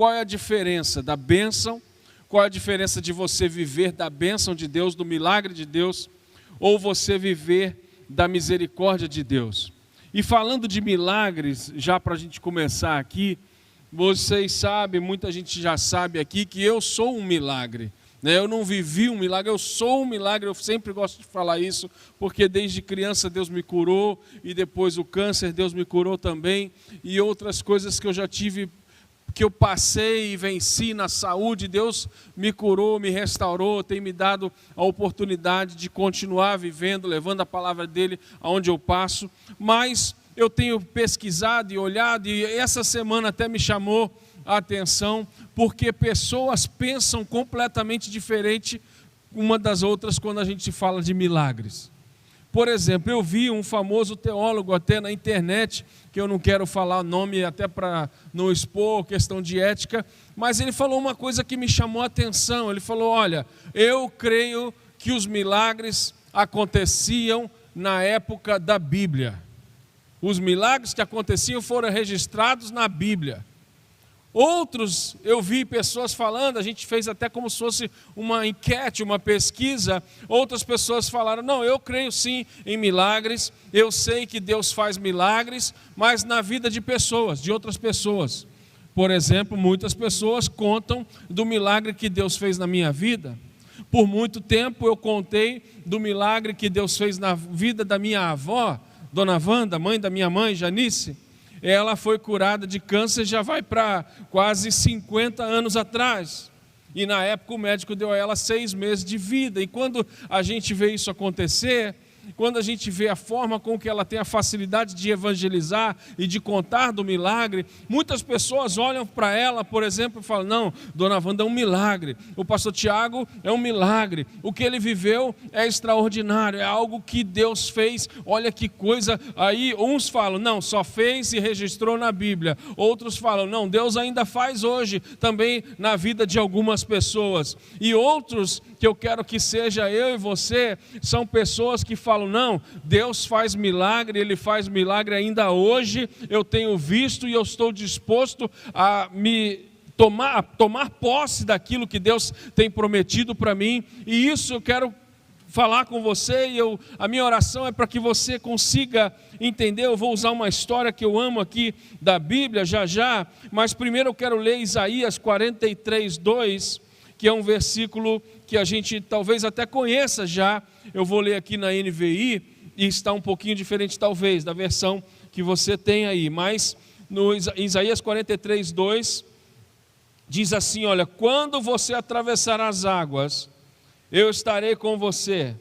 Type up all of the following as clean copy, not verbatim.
qual é a diferença da bênção, qual é a diferença de você viver da bênção de Deus, do milagre de Deus, ou você viver da misericórdia de Deus. E falando de milagres, já para a gente começar aqui, vocês sabem, muita gente já sabe aqui que eu sou um milagre. Eu não vivi um milagre, eu sou um milagre, eu sempre gosto de falar isso, porque desde criança Deus me curou, e depois o câncer Deus me curou também, e outras coisas que eu já tive, que eu passei e venci na saúde, Deus me curou, me restaurou, tem me dado a oportunidade de continuar vivendo, levando a palavra dele aonde eu passo, mas eu tenho pesquisado e olhado, e essa semana até me chamou a atenção, porque pessoas pensam completamente diferente uma das outras quando a gente fala de milagres. Por exemplo, eu vi um famoso teólogo até na internet, que eu não quero falar o nome até para não expor, questão de ética, mas ele falou uma coisa que me chamou a atenção. Ele falou: olha, eu creio que os milagres aconteciam na época da Bíblia. Os milagres que aconteciam foram registrados na Bíblia. Outros, eu vi pessoas falando, a gente fez até como se fosse uma enquete, uma pesquisa. Outras pessoas falaram: não, eu creio sim em milagres, eu sei que Deus faz milagres, mas na vida de pessoas, de outras pessoas. Por exemplo, muitas pessoas contam do milagre que Deus fez na minha vida. Por muito tempo eu contei do milagre que Deus fez na vida da minha avó, Dona Wanda, mãe da minha mãe, Janice. Ela foi curada de câncer, já vai para quase 50 anos atrás. E na época o médico deu a ela 6 meses de vida. E quando a gente vê isso acontecer, quando a gente vê a forma com que ela tem a facilidade de evangelizar e de contar do milagre, muitas pessoas olham para ela, por exemplo, e falam: não, Dona Wanda é um milagre, o pastor Tiago é um milagre, o que ele viveu é extraordinário, é algo que Deus fez, olha que coisa. Aí uns falam: não, só fez e registrou na Bíblia. Outros falam: não, Deus ainda faz hoje também na vida de algumas pessoas. E outros, que eu quero que seja eu e você, são pessoas que falam: não, Deus faz milagre, Ele faz milagre ainda hoje, eu tenho visto e eu estou disposto a tomar posse daquilo que Deus tem prometido para mim. E isso eu quero falar com você, e a minha oração é para que você consiga entender. Eu vou usar uma história que eu amo aqui da Bíblia já, mas primeiro eu quero ler Isaías 43:2, que é um versículo que a gente talvez até conheça já. Eu vou ler aqui na NVI, e está um pouquinho diferente talvez da versão que você tem aí, mas no Isaías 43:2, diz assim: olha, quando você atravessar as águas, eu estarei com você,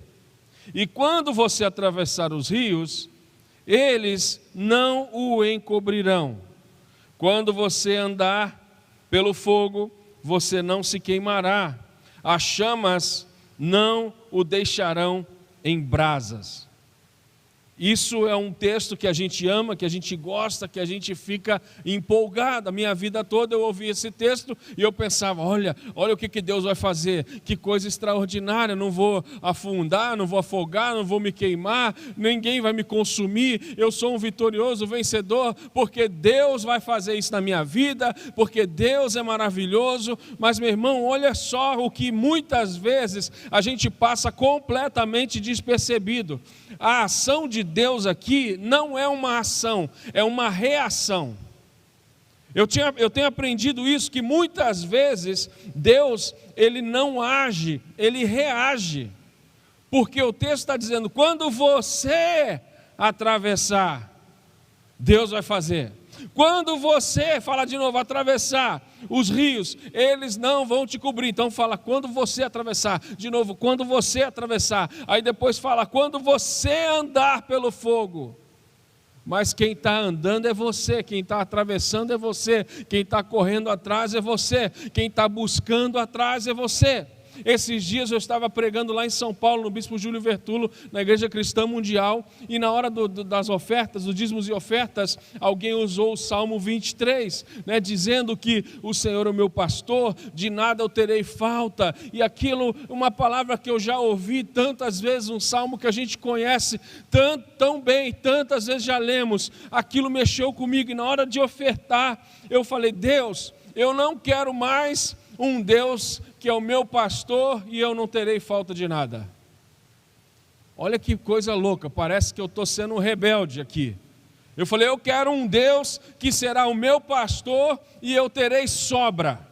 e quando você atravessar os rios, eles não o encobrirão. Quando você andar pelo fogo, você não se queimará, as chamas não o deixarão em brasas. Isso é um texto que a gente ama, que a gente gosta, que a gente fica empolgado. A minha vida toda eu ouvi esse texto e eu pensava: olha o que Deus vai fazer, que coisa extraordinária, não vou afundar, não vou afogar, não vou me queimar, ninguém vai me consumir, eu sou um vitorioso, vencedor, porque Deus vai fazer isso na minha vida, porque Deus é maravilhoso. Mas, meu irmão, olha só o que muitas vezes a gente passa completamente despercebido. A ação de Deus aqui não é uma ação, é uma reação. Eu tenho aprendido isso, que muitas vezes Deus, Ele não age, Ele reage. Porque o texto está dizendo: quando você atravessar, Deus vai fazer. Quando você, fala de novo, atravessar os rios, eles não vão te cobrir. Então fala: quando você atravessar. De novo: quando você atravessar. Aí depois fala: quando você andar pelo fogo. Mas quem está andando é você, quem está atravessando é você, quem está correndo atrás é você, quem está buscando atrás é você. Esses dias eu estava pregando lá em São Paulo, no Bispo Júlio Vertulo, na Igreja Cristã Mundial, e na hora das ofertas, dos dízimos e ofertas, alguém usou o Salmo 23, dizendo que o Senhor é o meu pastor, de nada eu terei falta. E aquilo, uma palavra que eu já ouvi tantas vezes, um salmo que a gente conhece tão bem, tantas vezes já lemos, aquilo mexeu comigo. E na hora de ofertar, eu falei: Deus, eu não quero mais um Deus que é o meu pastor e eu não terei falta de nada. Olha que coisa louca, parece que eu estou sendo um rebelde aqui. Eu falei, eu quero um Deus que será o meu pastor e eu terei sobra.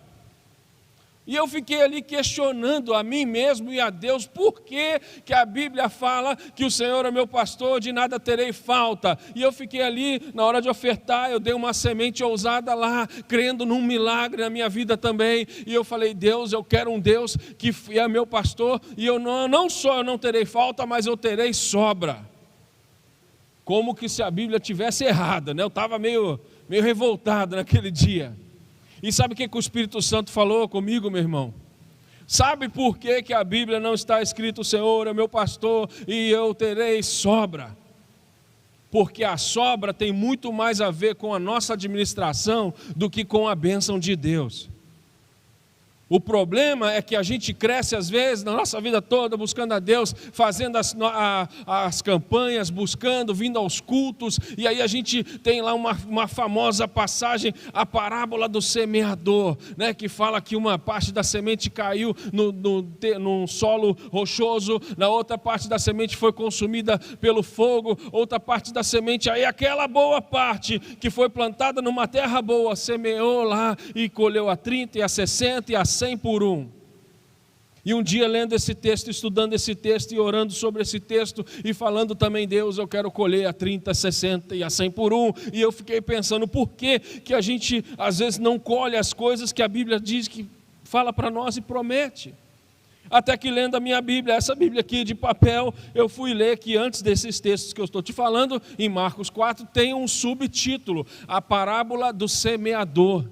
E eu fiquei ali questionando a mim mesmo e a Deus, por que a Bíblia fala que o Senhor é meu pastor, de nada terei falta? E eu fiquei ali, na hora de ofertar, eu dei uma semente ousada lá, crendo num milagre na minha vida também. E eu falei, Deus, eu quero um Deus que é meu pastor, e eu não só eu não terei falta, mas eu terei sobra. Como que se a Bíblia tivesse errada, né? Eu estava meio revoltado naquele dia. E sabe o que o Espírito Santo falou comigo, meu irmão? Sabe por que a Bíblia não está escrito, o Senhor é meu pastor e eu terei sobra? Porque a sobra tem muito mais a ver com a nossa administração do que com a bênção de Deus. O problema é que a gente cresce às vezes na nossa vida toda buscando a Deus, fazendo as campanhas, buscando, vindo aos cultos, e aí a gente tem lá uma famosa passagem, a parábola do semeador, né, que fala que uma parte da semente caiu num solo rochoso, na outra parte da semente foi consumida pelo fogo, outra parte da semente, aí aquela boa parte que foi plantada numa terra boa, semeou lá e colheu a 30 e a 60 e a 100 por um. E um dia lendo esse texto, estudando esse texto e orando sobre esse texto e falando também, Deus, eu quero colher a 30, a 60 e a 100 por um. E eu fiquei pensando, por que a gente às vezes não colhe as coisas que a Bíblia diz, que fala para nós e promete? Até que lendo a minha Bíblia, essa Bíblia aqui de papel, eu fui ler que antes desses textos que eu estou te falando, em Marcos 4, tem um subtítulo, a parábola do semeador.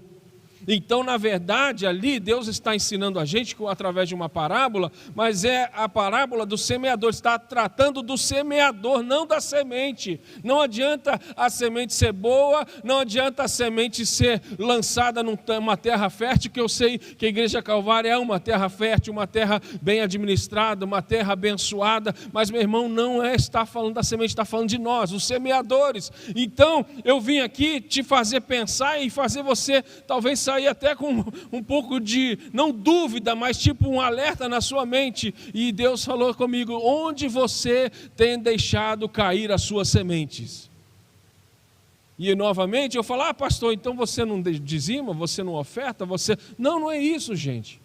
Então, na verdade, ali Deus está ensinando a gente através de uma parábola, mas é a parábola do semeador, está tratando do semeador, não da semente. Não adianta a semente ser boa, não adianta a semente ser lançada numa terra fértil, que eu sei que a Igreja Calvária é uma terra fértil, uma terra bem administrada, uma terra abençoada, mas meu irmão, não está falando da semente, está falando de nós, os semeadores. Então, eu vim aqui te fazer pensar e fazer você talvez sair até com um pouco de, não dúvida, mas tipo um alerta na sua mente. E Deus falou comigo, onde você tem deixado cair as suas sementes? E novamente eu falo, pastor, então você não dizima, você não oferta, você... Não é isso, gente.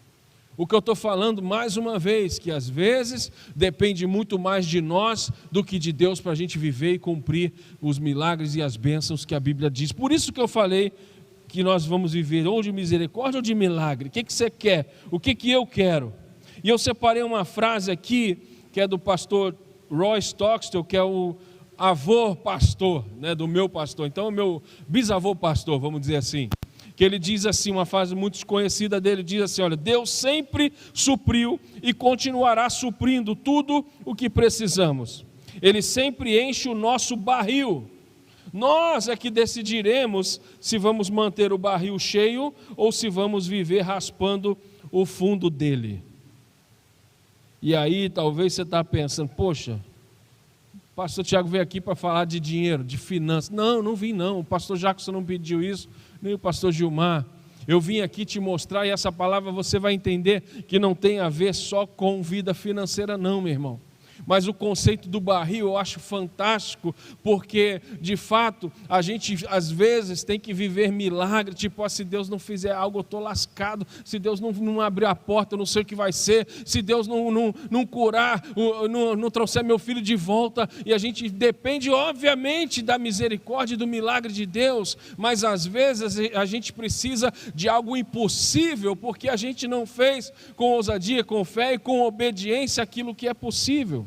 O que eu estou falando mais uma vez, que às vezes depende muito mais de nós do que de Deus para a gente viver e cumprir os milagres e as bênçãos que a Bíblia diz. Por isso que eu falei que nós vamos viver ou de misericórdia ou de milagre. O que você quer? O que eu quero? E eu separei uma frase aqui, que é do pastor Roy Stockstill, que é o avô pastor, né, do meu pastor. Então, o meu bisavô pastor, vamos dizer assim. Que ele diz assim, uma frase muito conhecida dele, diz assim, olha, Deus sempre supriu e continuará suprindo tudo o que precisamos. Ele sempre enche o nosso barril. Nós é que decidiremos se vamos manter o barril cheio ou se vamos viver raspando o fundo dele. E aí talvez você está pensando, poxa, o pastor Tiago veio aqui para falar de dinheiro, de finanças. Não vim não, o pastor Jackson não pediu isso, nem o pastor Gilmar. Eu vim aqui te mostrar, e essa palavra você vai entender que não tem a ver só com vida financeira não, meu irmão. Mas o conceito do barril eu acho fantástico, porque de fato a gente às vezes tem que viver milagre, tipo, se Deus não fizer algo eu estou lascado, se Deus não abrir a porta eu não sei o que vai ser, se Deus não curar, não trouxer meu filho de volta, e a gente depende obviamente da misericórdia e do milagre de Deus, mas às vezes a gente precisa de algo impossível, porque a gente não fez com ousadia, com fé e com obediência aquilo que é possível.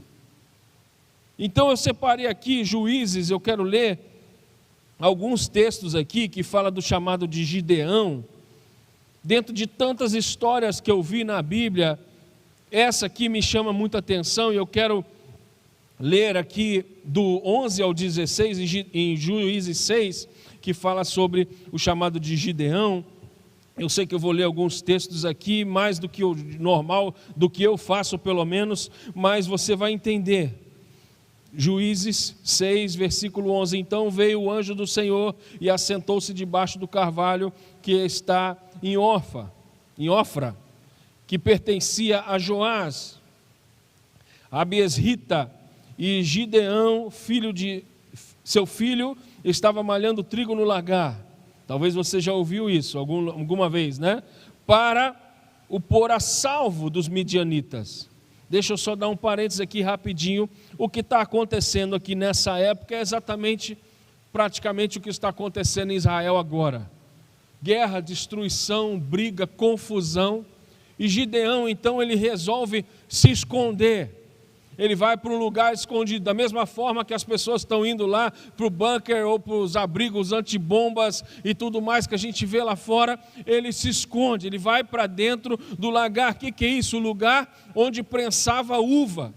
Então eu separei aqui Juízes, eu quero ler alguns textos aqui que falam do chamado de Gideão. Dentro de tantas histórias que eu vi na Bíblia, essa aqui me chama muita atenção e eu quero ler aqui do 11 ao 16 em Juízes 6, que fala sobre o chamado de Gideão. Eu sei que eu vou ler alguns textos aqui, mais do que o normal, do que eu faço pelo menos, mas você vai entender. Juízes 6, versículo 11. Então veio o anjo do Senhor e assentou-se debaixo do carvalho que está em Ofra, que pertencia a Joás, Abiesrita, e Gideão, seu filho, estava malhando trigo no lagar. Talvez você já ouviu isso alguma vez, né? Para o pôr a salvo dos midianitas. Deixa eu só dar um parênteses aqui rapidinho. O que está acontecendo aqui nessa época é praticamente o que está acontecendo em Israel agora. Guerra, destruição, briga, confusão. E Gideão, então, ele resolve se esconder. Ele vai para um lugar escondido, da mesma forma que as pessoas estão indo lá para o bunker ou para os abrigos antibombas e tudo mais que a gente vê lá fora. Ele se esconde, ele vai para dentro do lagar. O que é isso? O lugar onde prensava uva.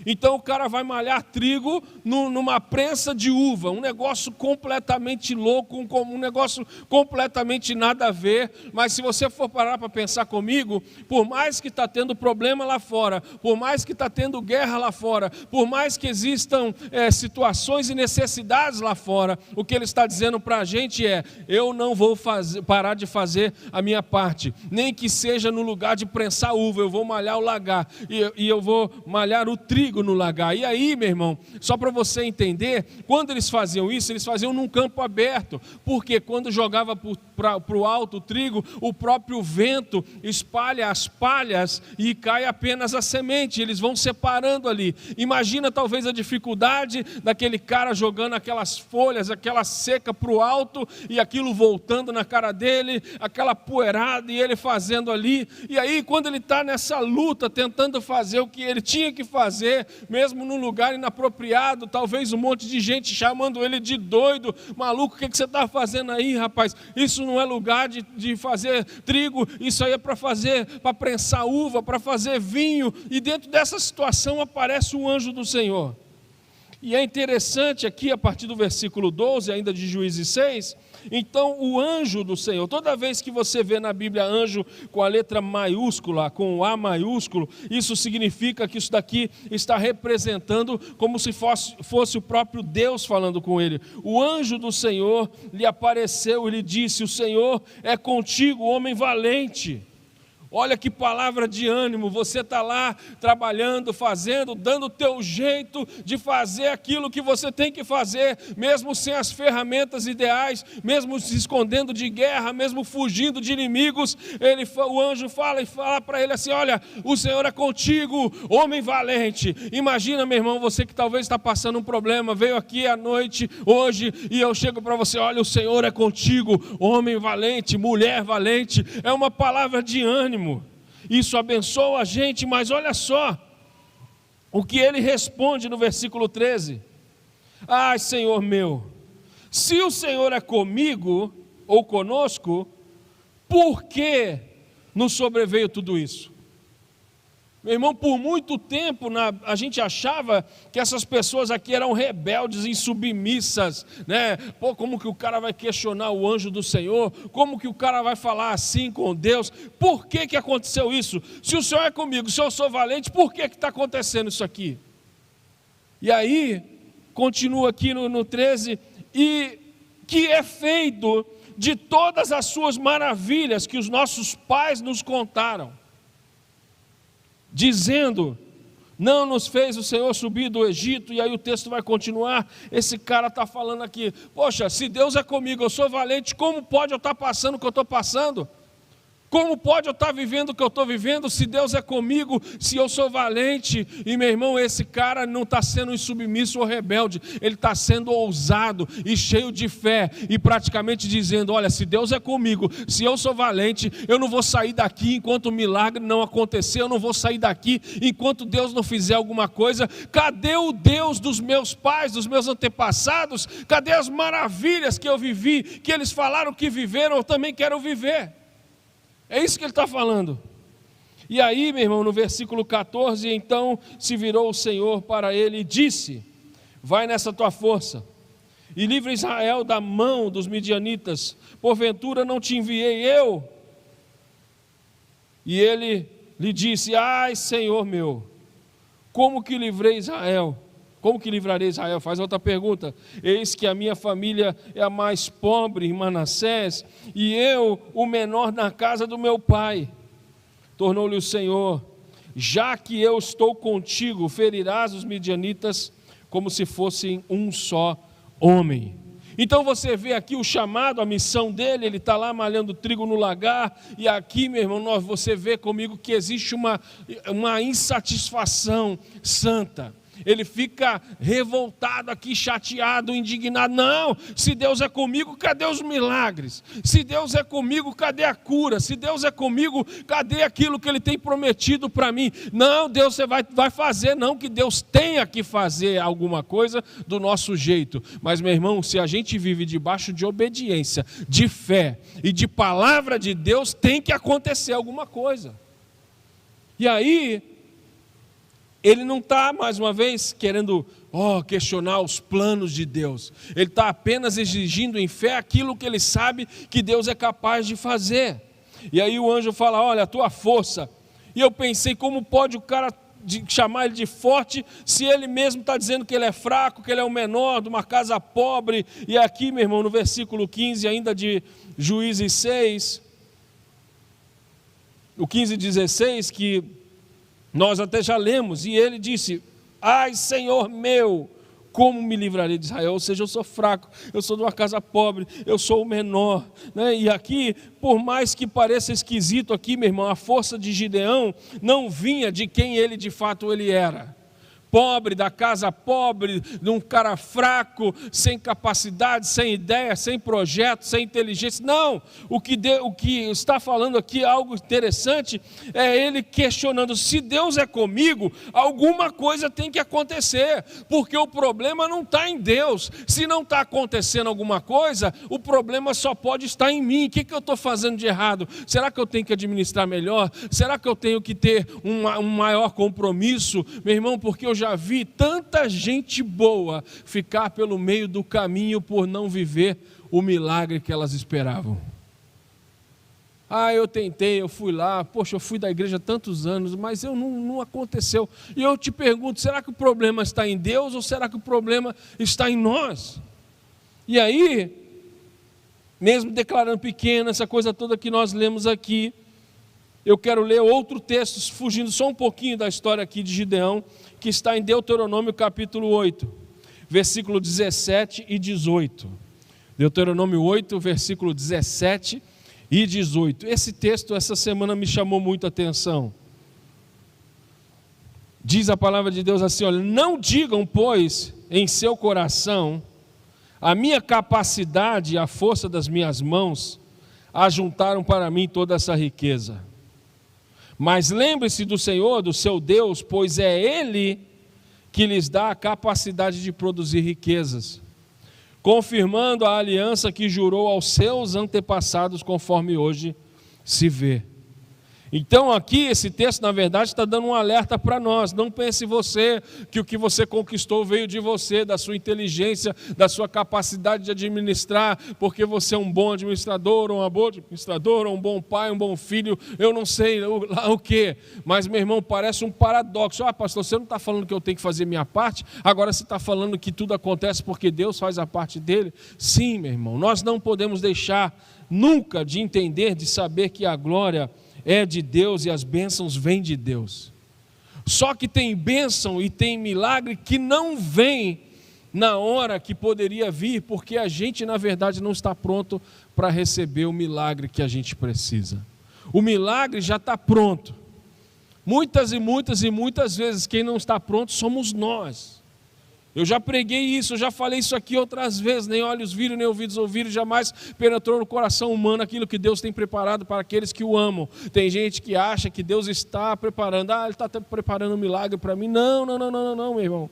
Então o cara vai malhar trigo numa prensa de uva, um negócio completamente louco, um negócio completamente nada a ver. Mas se você for parar para pensar comigo, por mais que está tendo problema lá fora, por mais que está tendo guerra lá fora, por mais que existam situações e necessidades lá fora, o que ele está dizendo para a gente é: eu não vou parar de fazer a minha parte, nem que seja no lugar de prensar uva, eu vou malhar o lagar, e eu vou malhar o trigo no lagar. E aí, meu irmão, só para você entender, quando eles faziam isso, eles faziam num campo aberto, porque quando jogava para o alto o trigo, o próprio vento espalha as palhas e cai apenas a semente, eles vão separando ali. Imagina talvez a dificuldade daquele cara jogando aquelas folhas, aquela seca para o alto, e aquilo voltando na cara dele, aquela poeirada, e ele fazendo ali. E aí, quando ele está nessa luta, tentando fazer o que ele tinha que fazer, mesmo num lugar inapropriado, talvez um monte de gente chamando ele de doido, maluco, o que você está fazendo aí, rapaz? Isso não é lugar de fazer trigo, isso aí é para prensar uva, para fazer vinho. E dentro dessa situação aparece o anjo do Senhor. E é interessante aqui, a partir do versículo 12, ainda de Juízes 6, então o anjo do Senhor, toda vez que você vê na Bíblia anjo com a letra maiúscula, com o A maiúsculo, isso significa que isso daqui está representando como se fosse o próprio Deus falando com ele. O anjo do Senhor lhe apareceu e lhe disse: o Senhor é contigo, homem valente. Olha que palavra de ânimo, você está lá trabalhando, fazendo, dando o teu jeito de fazer aquilo que você tem que fazer, mesmo sem as ferramentas ideais, mesmo se escondendo de guerra, mesmo fugindo de inimigos. O anjo fala para ele assim: olha, o Senhor é contigo, homem valente. Imagina, meu irmão, você que talvez está passando um problema, veio aqui à noite, hoje, e eu chego para você: olha, o Senhor é contigo, homem valente, mulher valente. É uma palavra de ânimo. Isso abençoa a gente, mas olha só o que ele responde no versículo 13: ai, Senhor meu, se o Senhor é comigo ou conosco, por que nos sobreveio tudo isso? Meu irmão, por muito tempo a gente achava que essas pessoas aqui eram rebeldes, insubmissas, né? Pô, como que o cara vai questionar o anjo do Senhor? Como que o cara vai falar assim com Deus? Por que aconteceu isso? Se o Senhor é comigo, se eu sou valente, por que está acontecendo isso aqui? E aí, continua aqui no 13, e que é feito de todas as suas maravilhas que os nossos pais nos contaram, dizendo: não nos fez o Senhor subir do Egito. E aí o texto vai continuar. Esse cara está falando aqui: poxa, se Deus é comigo, eu sou valente, como pode eu estar passando o que eu estou passando? Como pode eu estar vivendo o que eu estou vivendo? Se Deus é comigo, se eu sou valente? E meu irmão, esse cara não está sendo insubmisso ou rebelde, ele está sendo ousado e cheio de fé, e praticamente dizendo: olha, se Deus é comigo, se eu sou valente, eu não vou sair daqui enquanto o milagre não acontecer, eu não vou sair daqui enquanto Deus não fizer alguma coisa. Cadê o Deus dos meus pais, dos meus antepassados? Cadê as maravilhas que eu vivi, que eles falaram que viveram, eu também quero viver? É isso que ele está falando. E aí, meu irmão, no versículo 14, então se virou o Senhor para ele e disse: vai nessa tua força e livra Israel da mão dos midianitas, porventura não te enviei eu? E ele lhe disse: ai, Senhor meu, como que livrei Israel? Como que livrarei Israel? Faz outra pergunta. Eis que a minha família é a mais pobre em Manassés, e eu o menor na casa do meu pai. Tornou-lhe o Senhor: já que eu estou contigo, ferirás os midianitas como se fossem um só homem. Então você vê aqui o chamado, a missão dele, ele está lá malhando trigo no lagar, e aqui, meu irmão, você vê comigo que existe uma insatisfação santa. Ele fica revoltado aqui, chateado, indignado. Não, se Deus é comigo, cadê os milagres? Se Deus é comigo, cadê a cura? Se Deus é comigo, cadê aquilo que Ele tem prometido para mim? Não, Deus você vai fazer, não que Deus tenha que fazer alguma coisa do nosso jeito. Mas, meu irmão, se a gente vive debaixo de obediência, de fé e de palavra de Deus, tem que acontecer alguma coisa. E aí, ele não está, mais uma vez, querendo questionar os planos de Deus. Ele está apenas exigindo em fé aquilo que ele sabe que Deus é capaz de fazer. E aí o anjo fala: olha, a tua força. E eu pensei, como pode o cara chamar ele de forte, se ele mesmo está dizendo que ele é fraco, que ele é o menor de uma casa pobre. E aqui, meu irmão, no versículo 15 ainda de Juízes 6, o 15 e 16, que nós até já lemos, e ele disse: ai, Senhor meu, como me livrarei de Israel? Ou seja, eu sou fraco, eu sou de uma casa pobre, eu sou o menor, né? E aqui, por mais que pareça esquisito aqui, meu irmão, a força de Gideão não vinha de quem ele de fato ele era. Pobre, da casa pobre, de um cara fraco, sem capacidade, sem ideia, sem projeto, sem inteligência. Não, o que está falando aqui, algo interessante, é ele questionando: se Deus é comigo, alguma coisa tem que acontecer, porque o problema não está em Deus. Se não está acontecendo alguma coisa, o problema só pode estar em mim. O que eu estou fazendo de errado? Será que eu tenho que administrar melhor? Será que eu tenho que ter um maior compromisso? Meu irmão, porque eu já vi tanta gente boa ficar pelo meio do caminho por não viver o milagre que elas esperavam. Eu tentei, eu fui lá, poxa, eu fui da igreja há tantos anos, mas não aconteceu. E eu te pergunto, será que o problema está em Deus ou será que o problema está em nós? E aí, mesmo declarando pequeno, essa coisa toda que nós lemos aqui, eu quero ler outro texto, fugindo só um pouquinho da história aqui de Gideão, que está em Deuteronômio capítulo 8, versículo 17 e 18. Deuteronômio 8, versículo 17 e 18. Esse texto, essa semana, me chamou muito a atenção. Diz a palavra de Deus assim: olha, não digam, pois, em seu coração, a minha capacidade e a força das minhas mãos ajuntaram para mim toda essa riqueza. Mas lembre-se do Senhor, do seu Deus, pois é Ele que lhes dá a capacidade de produzir riquezas, confirmando a aliança que jurou aos seus antepassados, conforme hoje se vê. Então aqui esse texto na verdade está dando um alerta para nós. Não pense você que o que você conquistou veio de você, da sua inteligência, da sua capacidade de administrar, porque você é um bom administrador, ou uma boa administradora, um bom pai, um bom filho, eu não sei o que. Mas meu irmão, parece um paradoxo. Pastor, você não está falando que eu tenho que fazer minha parte, agora você está falando que tudo acontece porque Deus faz a parte dele? Sim, meu irmão, nós não podemos deixar nunca de entender, de saber que a glória é de Deus e as bênçãos vêm de Deus. Só que tem bênção e tem milagre que não vem na hora que poderia vir, porque a gente na verdade não está pronto para receber o milagre que a gente precisa. O milagre já está pronto. Muitas vezes quem não está pronto somos nós. Eu já preguei isso, eu já falei isso aqui outras vezes. Nem olhos viram, nem ouvidos ouviram, jamais penetrou no coração humano aquilo que Deus tem preparado para aqueles que o amam. Tem gente que acha que Deus está preparando, Ele está preparando um milagre para mim. Não, meu irmão.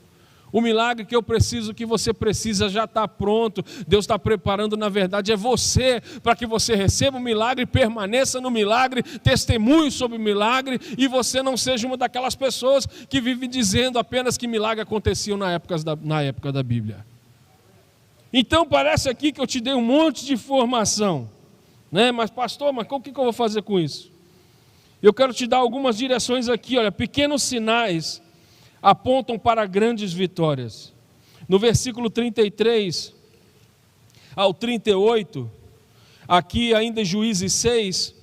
O milagre que eu preciso, que você precisa, já está pronto. Deus está preparando, na verdade, é você, para que você receba o milagre, permaneça no milagre, testemunhe sobre o milagre, e você não seja uma daquelas pessoas que vive dizendo apenas que milagre aconteciam na época da Bíblia. Então parece aqui que eu te dei um monte de informação, né? Mas pastor, o que eu vou fazer com isso? Eu quero te dar algumas direções aqui, olha, pequenos sinais apontam para grandes vitórias. No versículo 33 ao 38, aqui ainda em Juízes 6,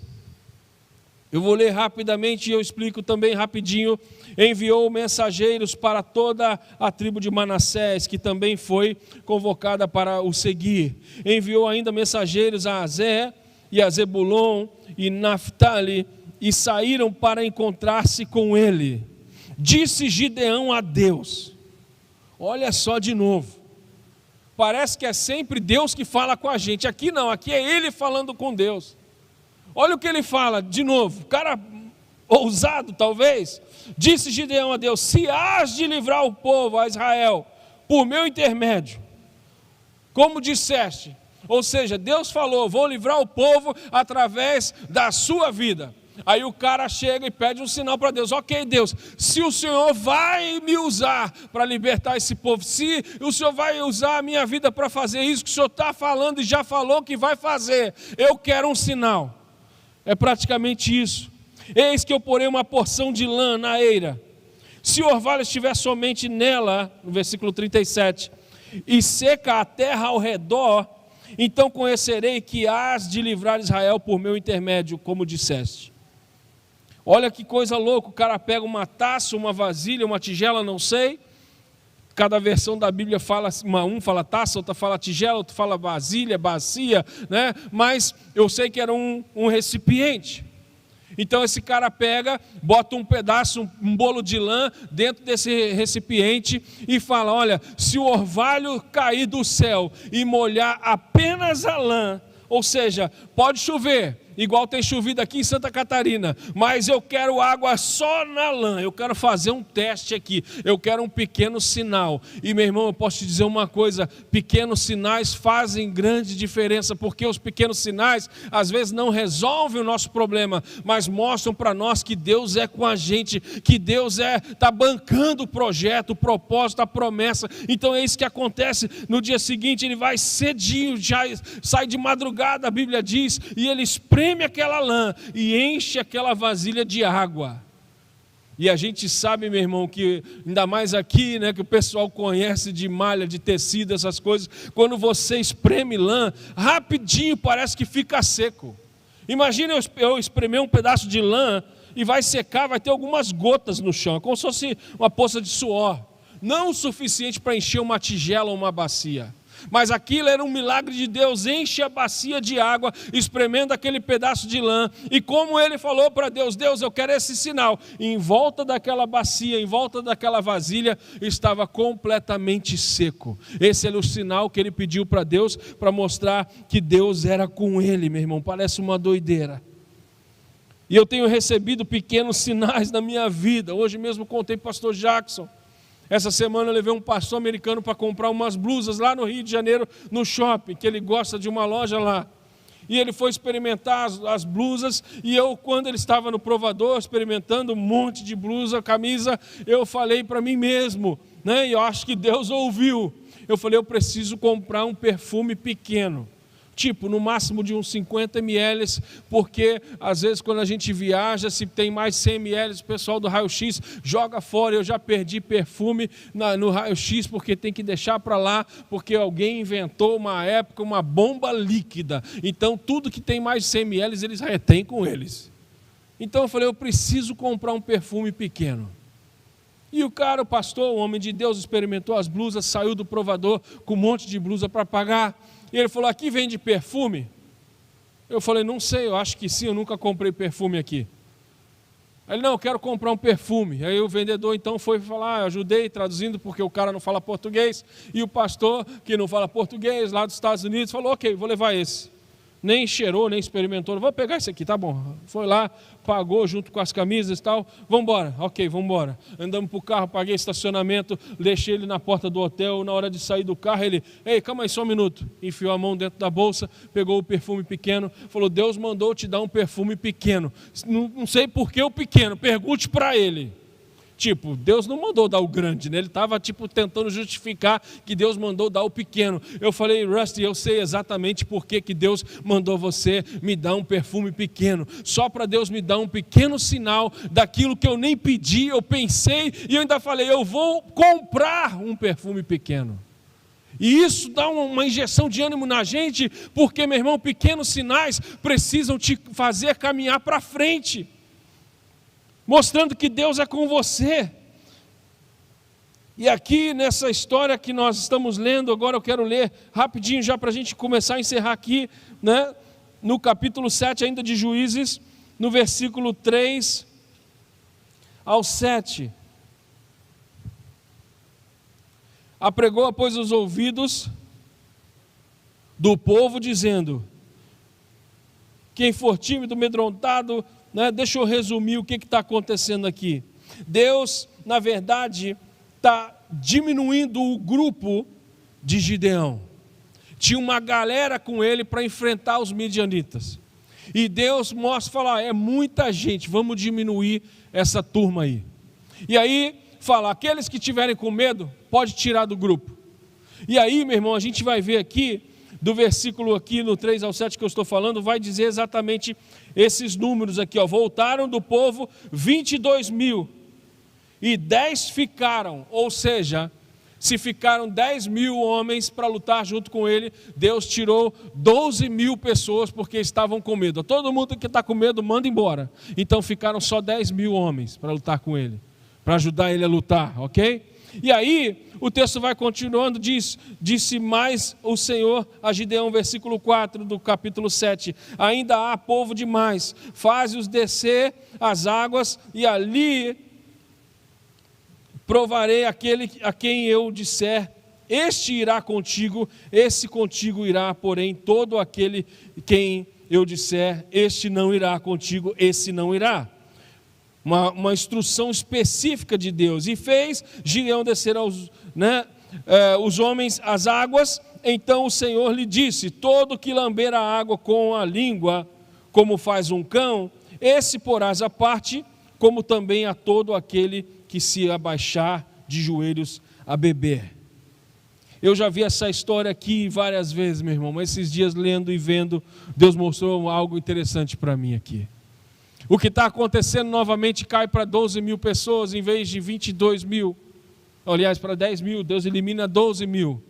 eu vou ler rapidamente e eu explico também rapidinho. Enviou mensageiros para toda a tribo de Manassés, que também foi convocada para o seguir. Enviou ainda mensageiros a Azé e a Zebulon e Naftali, e saíram para encontrar-se com ele. Disse Gideão a Deus, olha só de novo, parece que é sempre Deus que fala com a gente, aqui não, aqui é ele falando com Deus. Olha o que ele fala, de novo, cara ousado talvez. Disse Gideão a Deus, se hás de livrar o povo, a Israel, por meu intermédio, como disseste, ou seja, Deus falou, vou livrar o povo através da sua vida. Aí o cara chega e pede um sinal para Deus, ok Deus, se o Senhor vai me usar para libertar esse povo, se o Senhor vai usar a minha vida para fazer isso que o Senhor está falando e já falou que vai fazer, eu quero um sinal. É praticamente isso. Eis que eu porei uma porção de lã na eira, se o orvalho estiver somente nela, no versículo 37, e seca a terra ao redor, então conhecerei que hás de livrar Israel por meu intermédio, como disseste. Olha que coisa louca, o cara pega uma taça, uma vasilha, uma tigela, não sei. Cada versão da Bíblia fala, um fala taça, outra fala tigela, outra fala vasilha, bacia, né? Mas eu sei que era um recipiente. Então esse cara pega, bota um pedaço, um bolo de lã dentro desse recipiente e fala, olha, se o orvalho cair do céu e molhar apenas a lã, ou seja, pode chover, igual tem chovido aqui em Santa Catarina, mas eu quero água só na lã, eu quero fazer um teste aqui, eu quero um pequeno sinal. E meu irmão, eu posso te dizer uma coisa, pequenos sinais fazem grande diferença, porque os pequenos sinais às vezes não resolvem o nosso problema, mas mostram para nós que Deus é com a gente, que Deus está bancando o projeto, o propósito, a promessa. Então é isso que acontece. No dia seguinte ele vai cedinho, já sai de madrugada, a Bíblia diz, e ele espreme aquela lã e enche aquela vasilha de água. E a gente sabe, meu irmão, que ainda mais aqui, né, que o pessoal conhece de malha, de tecido, essas coisas, quando você espreme lã, rapidinho parece que fica seco. Imagina eu espremer um pedaço de lã e vai secar, vai ter algumas gotas no chão, como se fosse uma poça de suor, não o suficiente para encher uma tigela ou uma bacia. Mas aquilo era um milagre de Deus, enche a bacia de água, espremendo aquele pedaço de lã, e como ele falou para Deus, Deus, eu quero esse sinal, e em volta daquela bacia, em volta daquela vasilha, estava completamente seco. Esse era o sinal que ele pediu para Deus, para mostrar que Deus era com ele, meu irmão, parece uma doideira. E eu tenho recebido pequenos sinais na minha vida. Hoje mesmo contei para o pastor Jackson. Essa semana eu levei um pastor americano para comprar umas blusas lá no Rio de Janeiro, no shopping, que ele gosta de uma loja lá. E ele foi experimentar as blusas, e eu, quando ele estava no provador, experimentando um monte de blusa, camisa, eu falei para mim mesmo, né, e eu acho que Deus ouviu. Eu falei, eu preciso comprar um perfume pequeno. Tipo, no máximo de uns 50 ml, porque às vezes quando a gente viaja, se tem mais 100 ml, o pessoal do raio-x joga fora. Eu já perdi perfume no raio-x, porque tem que deixar para lá, porque alguém inventou uma época uma bomba líquida. Então tudo que tem mais de 100 ml, eles retêm com eles. Então eu falei, eu preciso comprar um perfume pequeno. E o cara, o pastor, o homem de Deus, experimentou as blusas, saiu do provador com um monte de blusa para pagar. E ele falou, aqui vende perfume? Eu falei, não sei, eu acho que sim, eu nunca comprei perfume aqui. Aí ele, não, eu quero comprar um perfume. Aí o vendedor então foi falar, ajudei traduzindo, porque o cara não fala português. E o pastor, que não fala português, lá dos Estados Unidos, falou, ok, vou levar esse. Nem cheirou, nem experimentou, vou pegar esse aqui, tá bom. Foi lá, pagou junto com as camisas e tal, vamos embora, ok, vamos embora. Andamos para o carro, paguei estacionamento, deixei ele na porta do hotel, na hora de sair do carro, ele, ei, calma aí só um minuto. Enfiou a mão dentro da bolsa, pegou o perfume pequeno, falou, Deus mandou te dar um perfume pequeno. Não sei por que o pequeno, pergunte para ele. Tipo, Deus não mandou dar o grande, né? Ele estava tentando justificar que Deus mandou dar o pequeno. Eu falei, Rusty, eu sei exatamente por que Deus mandou você me dar um perfume pequeno. Só para Deus me dar um pequeno sinal daquilo que eu nem pedi, eu pensei, e eu ainda falei, eu vou comprar um perfume pequeno. E isso dá uma injeção de ânimo na gente, porque, meu irmão, pequenos sinais precisam te fazer caminhar para frente, mostrando que Deus é com você. E aqui nessa história que nós estamos lendo, agora eu quero ler rapidinho já para a gente começar a encerrar aqui, né? No capítulo 7 ainda de Juízes, no versículo 3 ao 7. Apregou, pois, os ouvidos do povo, dizendo: quem for tímido, amedrontado, né? Deixa eu resumir o que está acontecendo aqui. Deus, na verdade, está diminuindo o grupo de Gideão. Tinha uma galera com ele para enfrentar os midianitas. E Deus fala, é muita gente, vamos diminuir essa turma aí. E aí, fala, aqueles que tiverem com medo, pode tirar do grupo. E aí, meu irmão, a gente vai ver aqui, do versículo aqui no 3 ao 7 que eu estou falando, vai dizer exatamente esses números aqui, ó. Voltaram do povo 22.000, e 10 ficaram, ou seja, se ficaram 10.000 homens para lutar junto com ele, Deus tirou 12.000 pessoas porque estavam com medo. Todo mundo que está com medo, manda embora. Então ficaram só 10.000 homens para lutar com ele, para ajudar ele a lutar, ok? E aí, o texto vai continuando, disse mais o Senhor a Gideão, versículo 4 do capítulo 7, ainda há povo demais, faze-os descer as águas, e ali provarei aquele a quem eu disser, este irá contigo, esse contigo irá, porém todo aquele quem eu disser, este não irá contigo, esse não irá. Uma instrução específica de Deus. E fez Gideão descer os homens às águas. Então o Senhor lhe disse: todo que lamber a água com a língua, como faz um cão, esse porás à parte, como também a todo aquele que se abaixar de joelhos a beber. Eu já vi essa história aqui várias vezes, meu irmão, mas esses dias lendo e vendo, Deus mostrou algo interessante para mim aqui. O que está acontecendo novamente cai para 12.000 pessoas em vez de 22.000. Aliás, para 10.000, Deus elimina 12.000.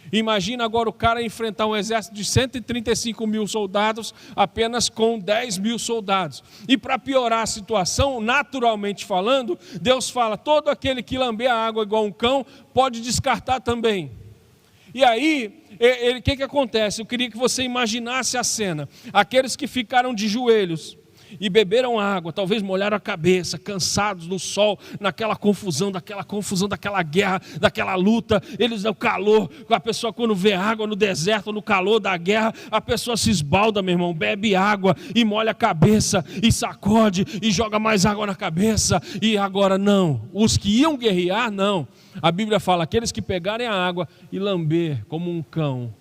Imagina agora o cara enfrentar um exército de 135.000 soldados apenas com 10.000 soldados. E para piorar a situação, naturalmente falando, Deus fala, todo aquele que lamber a água igual um cão, pode descartar também. E aí, o que acontece? Eu queria que você imaginasse a cena. Aqueles que ficaram de joelhos e beberam água, talvez molharam a cabeça, cansados no sol, naquela confusão, daquela guerra, daquela luta, eles no calor, a pessoa quando vê água no deserto, no calor da guerra, a pessoa se esbalda, meu irmão, bebe água e molha a cabeça, e sacode, e joga mais água na cabeça, e agora não, os que iam guerrear, não, a Bíblia fala, aqueles que pegarem a água e lamber como um cão,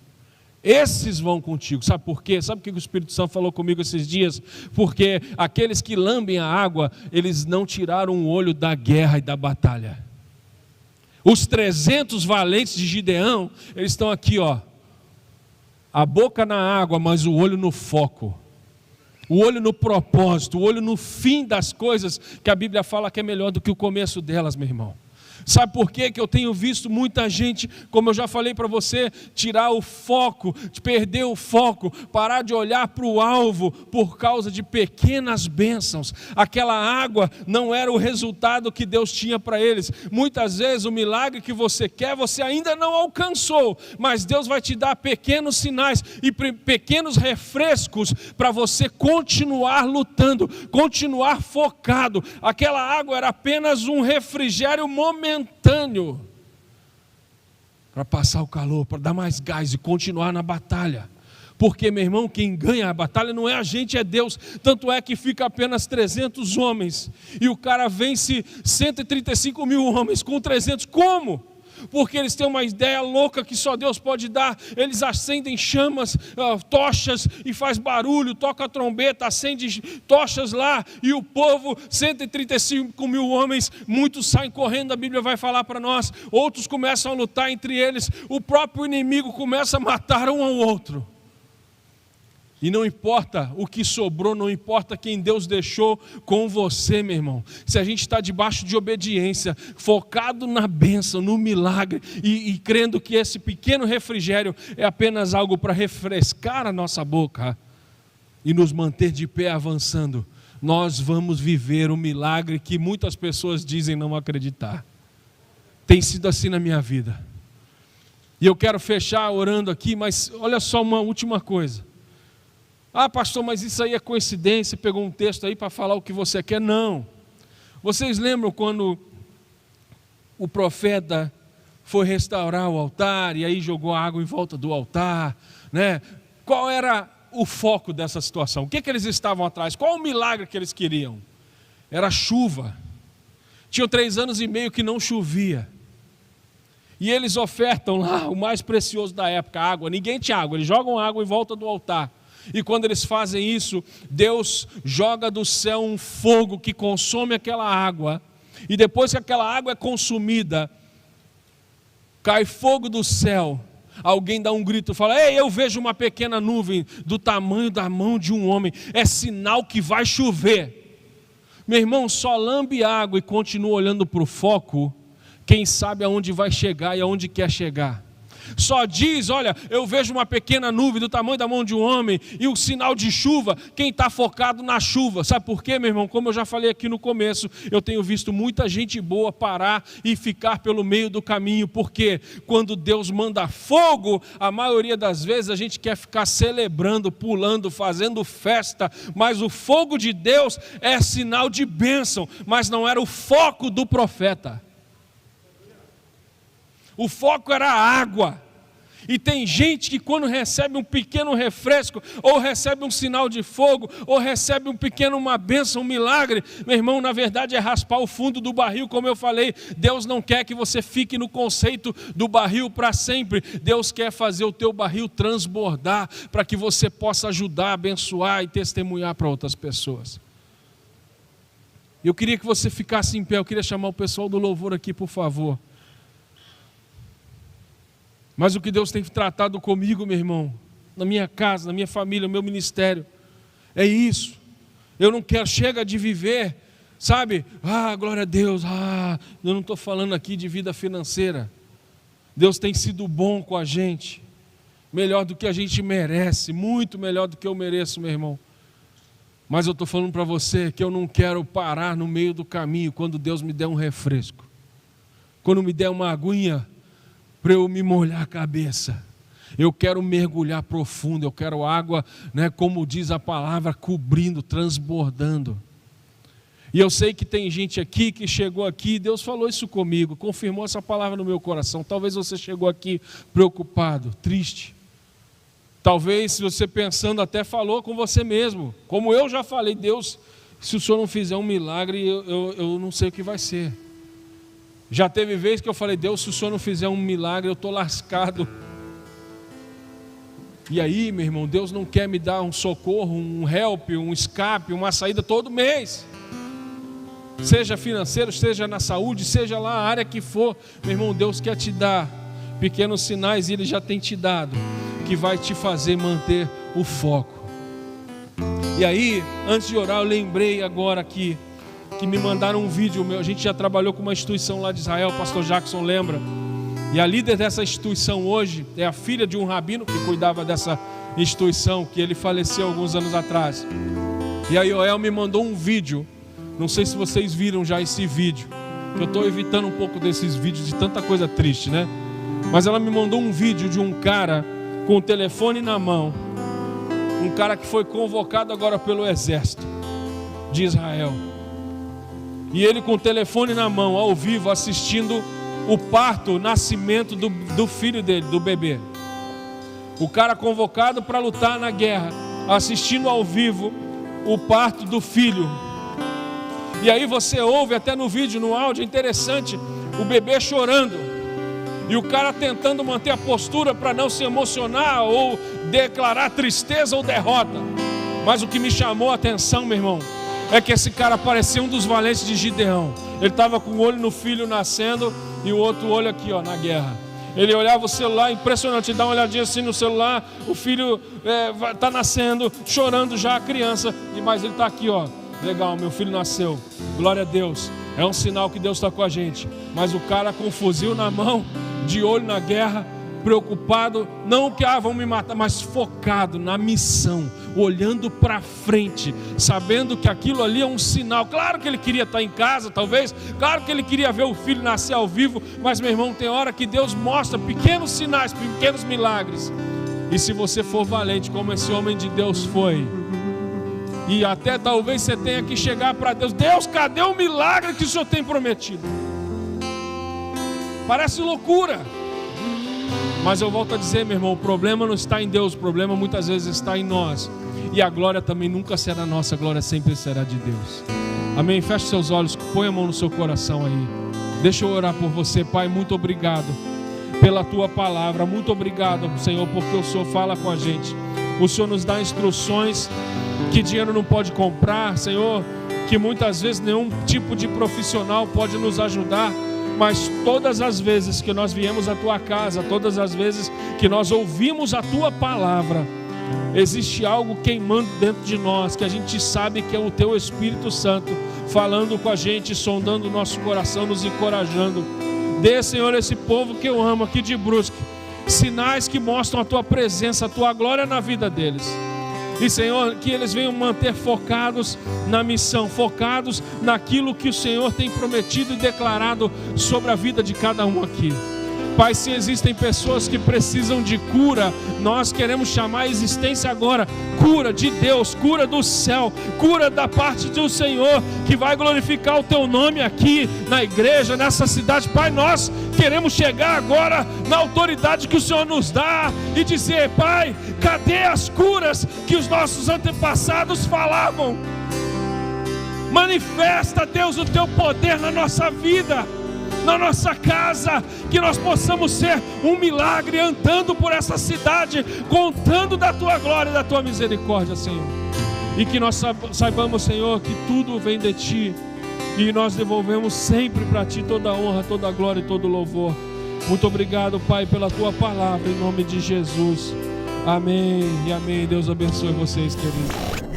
esses vão contigo. Sabe por quê? Sabe o que o Espírito Santo falou comigo esses dias? Porque aqueles que lambem a água, eles não tiraram o olho da guerra e da batalha. Os 300 valentes de Gideão, eles estão aqui, ó, a boca na água, mas o olho no foco, o olho no propósito, o olho no fim das coisas, que a Bíblia fala que é melhor do que o começo delas, meu irmão. Sabe por quê? Que eu tenho visto muita gente, como eu já falei para você, tirar o foco, perder o foco, parar de olhar para o alvo por causa de pequenas bênçãos. Aquela água não era o resultado que Deus tinha para eles. Muitas vezes o milagre que você quer, você ainda não alcançou, mas Deus vai te dar pequenos sinais e pequenos refrescos para você continuar lutando, continuar focado. Aquela água era apenas um refrigério momentâneo, para passar o calor, para dar mais gás e continuar na batalha. Porque, meu irmão, quem ganha a batalha não é a gente, é Deus. Tanto é que fica apenas 300 homens e o cara vence 135.000 homens com 300. Como? porque eles têm uma ideia louca que só Deus pode dar. Eles acendem chamas, tochas e faz barulho, toca a trombeta, acende tochas lá, e o povo, 135 mil homens, muitos saem correndo, a Bíblia vai falar para nós, outros começam a lutar entre eles, o próprio inimigo começa a matar um ao outro. E não importa o que sobrou, não importa quem Deus deixou com você, meu irmão. Se a gente está debaixo de obediência, focado na bênção, no milagre, e crendo que esse pequeno refrigério é apenas algo para refrescar a nossa boca e nos manter de pé avançando, nós vamos viver um milagre que muitas pessoas dizem não acreditar. Tem sido assim na minha vida. E eu quero fechar orando aqui, mas olha só uma última coisa. Ah, pastor, mas isso aí é coincidência, pegou um texto aí para falar o que você quer. Não. Vocês lembram quando o profeta foi restaurar o altar e aí jogou água em volta do altar, né? Qual era o foco dessa situação? O que eles estavam atrás? Qual o milagre que eles queriam? Era chuva. Tinham 3 anos e meio que não chovia. E eles ofertam lá o mais precioso da época, água. Ninguém tinha água, eles jogam água em volta do altar. E quando eles fazem isso, Deus joga do céu um fogo que consome aquela água. E depois que aquela água é consumida, cai fogo do céu. Alguém dá um grito e fala: ei, eu vejo uma pequena nuvem do tamanho da mão de um homem. É sinal que vai chover. Meu irmão, só lambe água e continua olhando para o foco quem sabe aonde vai chegar e aonde quer chegar. Só diz: olha, eu vejo uma pequena nuvem do tamanho da mão de um homem e o sinal de chuva, quem está focado na chuva. Sabe por quê, meu irmão? Como eu já falei aqui no começo, eu tenho visto muita gente boa parar e ficar pelo meio do caminho, porque quando Deus manda fogo, a maioria das vezes a gente quer ficar celebrando, pulando, fazendo festa, mas o fogo de Deus é sinal de bênção, mas não era o foco do profeta. O foco era a água. E tem gente que quando recebe um pequeno refresco, ou recebe um sinal de fogo, ou recebe uma bênção, um milagre, meu irmão, na verdade é raspar o fundo do barril, como eu falei. Deus não quer que você fique no conceito do barril para sempre. Deus quer fazer o teu barril transbordar, para que você possa ajudar, abençoar e testemunhar para outras pessoas. Eu queria que você ficasse em pé, eu queria chamar o pessoal do louvor aqui, por favor. Mas o que Deus tem tratado comigo, meu irmão, na minha casa, na minha família, no meu ministério, é isso. Eu não quero, chega de viver, sabe? Glória a Deus, eu não estou falando aqui de vida financeira. Deus tem sido bom com a gente, melhor do que a gente merece, muito melhor do que eu mereço, meu irmão. Mas eu estou falando para você que eu não quero parar no meio do caminho quando Deus me der um refresco, quando me der uma aguinha, para eu me molhar a cabeça. Eu quero mergulhar profundo, eu quero água, né, como diz a palavra, cobrindo, transbordando. E eu sei que tem gente aqui que chegou aqui, Deus falou isso comigo, confirmou essa palavra no meu coração. Talvez você chegou aqui preocupado, triste. Talvez, se você pensando, até falou com você mesmo, como eu já falei: Deus, se o Senhor não fizer um milagre, eu não sei o que vai ser. Já teve vez que eu falei: Deus, se o Senhor não fizer um milagre, eu estou lascado. E aí, meu irmão, Deus não quer me dar um socorro, um help, um escape, uma saída todo mês. Seja financeiro, seja na saúde, seja lá a área que for. Meu irmão, Deus quer te dar pequenos sinais, e Ele já tem te dado, que vai te fazer manter o foco. E aí, antes de orar, eu lembrei agora que me mandaram um vídeo meu. A gente já trabalhou com uma instituição lá de Israel, o pastor Jackson lembra. E a líder dessa instituição hoje é a filha de um rabino que cuidava dessa instituição, que ele faleceu alguns anos atrás. E a Yoel me mandou um vídeo, não sei se vocês viram já esse vídeo. Eu estou evitando um pouco desses vídeos de tanta coisa triste, né? Mas ela me mandou um vídeo de um cara com o telefone na mão, um cara que foi convocado agora pelo exército de Israel. E ele com o telefone na mão, ao vivo, assistindo o parto, o nascimento do filho dele, do bebê. O cara convocado para lutar na guerra, assistindo ao vivo o parto do filho. E aí você ouve até no vídeo, no áudio, é interessante, o bebê chorando. E o cara tentando manter a postura para não se emocionar ou declarar tristeza ou derrota. Mas o que me chamou a atenção, meu irmão, é que esse cara parecia um dos valentes de Gideão. Ele estava com o olho no filho nascendo e o outro olho aqui, ó, na guerra. Ele olhava o celular, impressionante, dá uma olhadinha assim no celular, o filho está nascendo, chorando já a criança, mas ele está aqui, ó, legal, meu filho nasceu, glória a Deus, é um sinal que Deus está com a gente. Mas o cara com um fuzil na mão, de olho na guerra, preocupado, não que vão me matar, mas focado na missão, olhando para frente, sabendo que aquilo ali é um sinal. Claro que ele queria estar em casa, talvez, claro que ele queria ver o filho nascer ao vivo, mas meu irmão, tem hora que Deus mostra pequenos sinais, pequenos milagres, e se você for valente como esse homem de Deus foi, e até talvez você tenha que chegar para Deus: Deus, cadê o milagre que o Senhor tem prometido? Parece loucura, mas eu volto a dizer, meu irmão, o problema não está em Deus, o problema muitas vezes está em nós. E a glória também nunca será nossa, a glória sempre será de Deus. Amém? Feche seus olhos, põe a mão no seu coração aí. Deixa eu orar por você. Pai, muito obrigado pela tua palavra. Muito obrigado, Senhor, porque o Senhor fala com a gente. O Senhor nos dá instruções que dinheiro não pode comprar, Senhor, que muitas vezes nenhum tipo de profissional pode nos ajudar. Mas todas as vezes que nós viemos à tua casa, todas as vezes que nós ouvimos a tua palavra, existe algo queimando dentro de nós, que a gente sabe que é o teu Espírito Santo falando com a gente, sondando o nosso coração, nos encorajando. Dê, Senhor, esse povo que eu amo aqui de Brusque, sinais que mostram a tua presença, a tua glória na vida deles. E, Senhor, que eles venham manter focados na missão, focados naquilo que o Senhor tem prometido e declarado sobre a vida de cada um aqui. Pai, se existem pessoas que precisam de cura, nós queremos chamar a existência agora, cura de Deus, cura do céu, cura da parte do Senhor, que vai glorificar o teu nome aqui na igreja, nessa cidade. Pai, nós queremos chegar agora na autoridade que o Senhor nos dá e dizer: Pai, cadê as curas que os nossos antepassados falavam? Manifesta, Deus, o teu poder na nossa vida, na nossa casa, que nós possamos ser um milagre andando por essa cidade, contando da tua glória e da tua misericórdia, Senhor. E que nós saibamos, Senhor, que tudo vem de ti, e nós devolvemos sempre para ti toda a honra, toda a glória e todo o louvor. Muito obrigado, Pai, pela tua palavra, em nome de Jesus. Amém e amém. Deus abençoe vocês, queridos.